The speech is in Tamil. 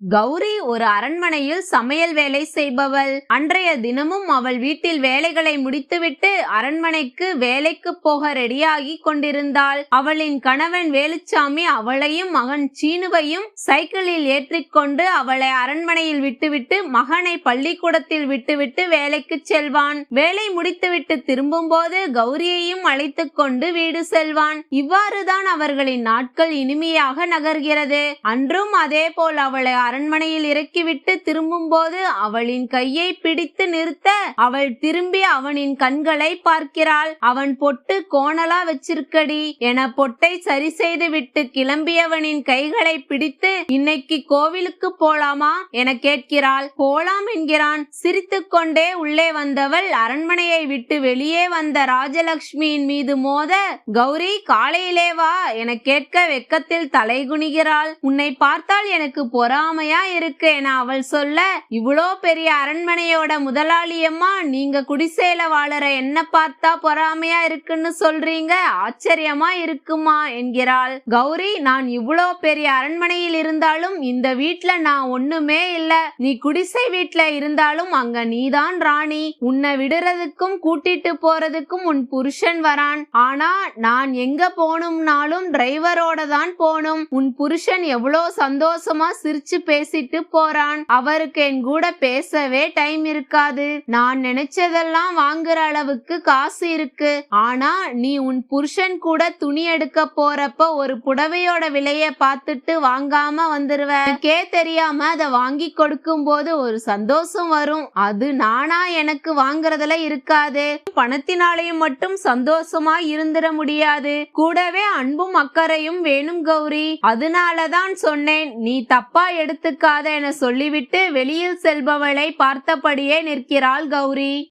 கௌரி ஒரு அரண்மனையில் சமையல் வேலை செய்பவள். அன்றைய தினமும் அவள் வீட்டில் வேலைகளை முடித்துவிட்டு அரண்மனைக்கு வேலைக்கு போக ரெடியாகி கொண்டிருந்தாள். அவளின் கணவன் வேலுச்சாமி அவளையும் மகன் சீனுவையும் சைக்கிளில் ஏற்றிக்கொண்டு அவளை அரண்மனையில் விட்டுவிட்டு மகனை பள்ளிக்கூடத்தில் விட்டுவிட்டு வேலைக்கு செல்வான். வேலை முடித்துவிட்டு திரும்பும் போது கௌரியையும் அழைத்து கொண்டு வீடு செல்வான். இவ்வாறுதான் அவர்களின் நாட்கள் இனிமையாக நகர்கிறது. அன்றும் அதே போல் அவளை அரண்மனையில் இறக்கிவிட்டு திரும்பும் போது அவளின் கையை பிடித்து நிறுத்த அவள் திரும்பி அவனின் கண்களை பார்க்கிறாள். அவன் பொட்டு கோணலா வச்சிருக்கடி என பொட்டை சரி செய்து விட்டு கிளம்பியவனின் கைகளை பிடித்து, இன்னைக்கு கோவிலுக்கு போலாமா என கேட்கிறாள். போலாம் என்கிறான். சிரித்துக்கொண்டே உள்ளே வந்தவள் அரண்மனையை விட்டு வெளியே வந்த ராஜலட்சுமியின் மீது மோத, கௌரி காலையிலே வா என கேட்க வெக்கத்தில் தலைகுனிகிறாள். உன்னை பார்த்தால் எனக்கு பொறாமையா இருக்கு என அவள் சொல்ல, இவ்வளோ பெரிய அரண்மனையோட முதலாளியம்மா, நீங்க குடிசையில வாழற என்ன பார்த்தா பொறாமையா இருக்குன்னு சொல்றீங்க, ஆச்சரியமா இருக்குமா என்கிறாள். கௌரி, நான் இவ்வளோ பெரிய அரண்மனையில் இருந்தாலும் இந்த வீட்ல நான் ஒண்ணுமே இல்ல. நீ குடிசை வீட்ல இருந்தாலும் அங்க நீதான் ராணி. உன்னை விடுறதுக்கும் கூட்டிட்டு போறதுக்கும் உன் புருஷன் வரான். ஆனா நான் எங்க போனும்னாலும் டிரைவரோட தான் போனும். உன் புருஷன் எவ்வளோ சந்தோஷமா சிரிச்சு பேசிட்டு போறான். அவருக்கு என் கூட பேசவே டைம் இருக்காது. நான் நினைச்சதெல்லாம் வாங்குற அளவுக்கு காசு இருக்கு. ஆனா நீ உன் புருஷன் கூட துணி எடுக்க போறப்ப ஒரு புடவையோட விலைய பார்த்துட்டு வாங்காம வந்துருவ. எனக்கே தெரியாம அதை வாங்கி கொடுக்கும் போது ஒரு சந்தோஷம் வரும். அது நானா எனக்கு வாங்குறதுல இருக்காது. பணத்தினாலையும் மட்டும் சந்தோஷமா இருந்துட முடியாது. கூடவே அன்பும் அக்கறையும் வேணும் கௌரி. அதனாலதான் சொன்னேன், நீ தப்பா எடுத்துக்காத என சொல்லிவிட்டு வெளியில் செல்பவளை பார்த்தபடியே நிற்கிறாள் கௌரி.